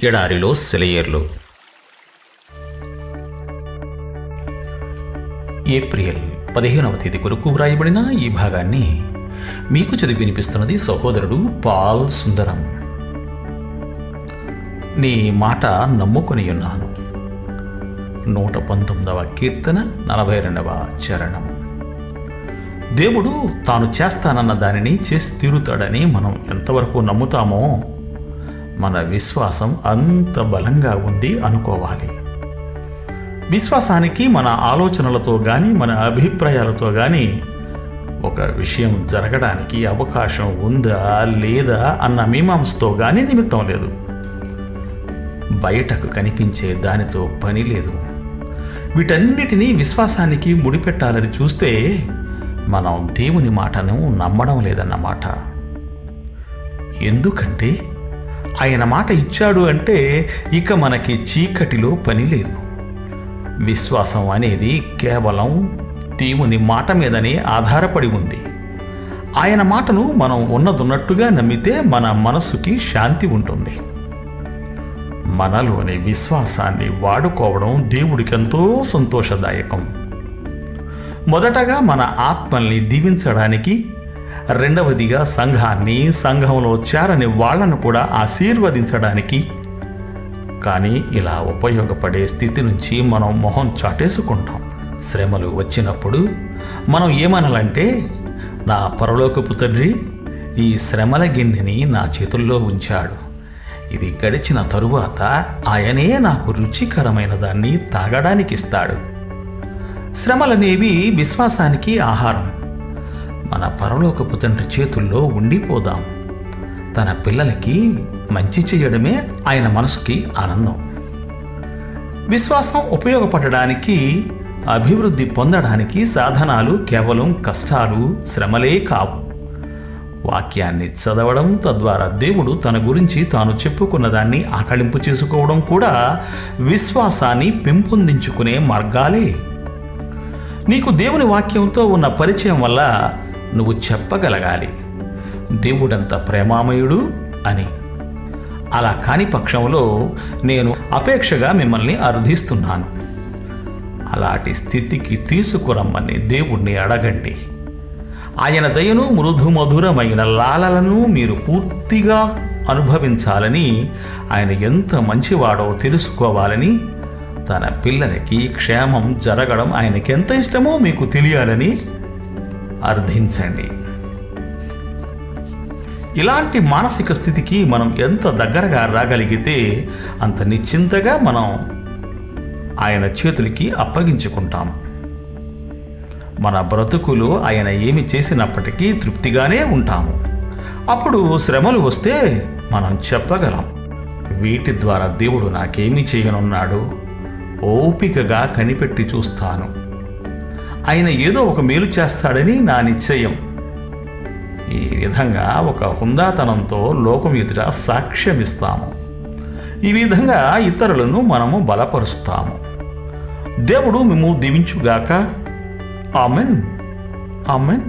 ఎడారిలో సెలయేర్లు. ఏప్రిల్ 15వ తేదీ కొరకు వ్రాయబడిన ఈ భాగాన్ని మీకు చదివి వినిపిస్తున్నది సహోదరుడు పాల్ సుందరం. నీ మాట నమ్ముకొని ఉన్నాను. 119వ కీర్తన 42వ చరణం. దేవుడు తాను చేస్తానన్న దానిని చేసి తీరుతాడని మనం ఎంతవరకు నమ్ముతామో మన విశ్వాసం అంత బలంగా ఉంది అనుకోవాలి. విశ్వాసానికి మన ఆలోచనలతో కానీ మన అభిప్రాయాలతో కానీ ఒక విషయం జరగడానికి అవకాశం ఉందా లేదా అన్న మీమాంసతో కానీ నిమిత్తం లేదు. బయటకు కనిపించే దానితో పని లేదు. వీటన్నిటినీ విశ్వాసానికి ముడిపెట్టాలని చూస్తే మనం దేవుని మాటను నమ్మడం లేదన్నమాట. ఎందుకంటే ఆయన మాట ఇచ్చాడు అంటే ఇక మనకి చీకటిలో పని లేదు. విశ్వాసం అనేది కేవలం దేవుని మాట మీదనే ఆధారపడి ఉంది. ఆయన మాటను మనం ఉన్నదున్నట్టుగా నమ్మితే మన మనస్సుకి శాంతి ఉంటుంది. మనలోని విశ్వాసాన్ని వాడుకోవడం దేవుడికి ఎంతో సంతోషదాయకం. మొదటగా మన ఆత్మల్ని దీవించడానికి, రెండవదిగా సంఘాన్ని, సంఘంలో చేరని వాళ్లను కూడా ఆశీర్వదించడానికి. కానీ ఇలా ఉపయోగపడే స్థితి నుంచి మనం మొహం చాటేసుకుంటాం. శ్రమలు వచ్చినప్పుడు మనం ఏమనాలంటే, నా పరలోకపు తండ్రి ఈ శ్రమల గిన్నెని నా చేతుల్లో ఉంచాడు. ఇది గడిచిన తరువాత ఆయనే నాకు రుచికరమైన దాన్ని తాగడానికి ఇస్తాడు. శ్రమలనేవి విశ్వాసానికి ఆహారం. మన పరలోకపు తండ్రి చేతుల్లో ఉండిపోదాం. తన పిల్లలకి మంచి చేయడమే ఆయన మనసుకి ఆనందం. విశ్వాసం ఉపయోగపడడానికి, అభివృద్ధి పొందడానికి సాధనాలు కేవలం కష్టాలు, శ్రమలే కావు. వాక్యాన్ని చదవడం, తద్వారా దేవుడు తన గురించి తాను చెప్పుకున్న దాన్ని ఆకళింపు చేసుకోవడం కూడా విశ్వాసాన్ని పెంపొందించుకునే మార్గాలే. నీకు దేవుని వాక్యంతో ఉన్న పరిచయం వల్ల నువ్వు చెప్పగలగాలి, దేవుడంత ప్రేమామయుడు అని. అలా కాని పక్షంలో నేను అపేక్షగా మిమ్మల్ని అర్థిస్తున్నాను. అలాంటి స్థితికి తీసుకురమ్మని దేవుణ్ణి అడగండి. ఆయన దయను, మృదు మధురమైన లాలలను మీరు పూర్తిగా అనుభవించాలని, ఆయన ఎంత మంచివాడో తెలుసుకోవాలని, తన పిల్లలకి క్షేమం జరగడం ఆయనకెంత ఇష్టమో మీకు తెలియాలని అర్థించండి. ఇలాంటి మానసిక స్థితికి మనం ఎంత దగ్గరగా రాగలిగితే అంత నిశ్చింతగా మనం ఆయన చేతులకి అప్పగించుకుంటాం. మన బ్రతుకులు ఆయన ఏమి చేసినప్పటికీ తృప్తిగానే ఉంటాము. అప్పుడు శ్రమలు వస్తే మనం చెప్పగలం, వీటి ద్వారా దేవుడు నాకేమి చేయనున్నాడు, ఓపికగా కనిపెట్టి చూస్తాను, ఆయన ఏదో ఒక మేలు చేస్తాడని నా నిశ్చయం. ఈ విధంగా ఒక హుందాతనంతో లోకం ఎదుట సాక్ష్యమిస్తాము. ఈ విధంగా ఇతరులను మనము బలపరుస్తాము. దేవుడు మేము దీవించుగాక. Amen, amen.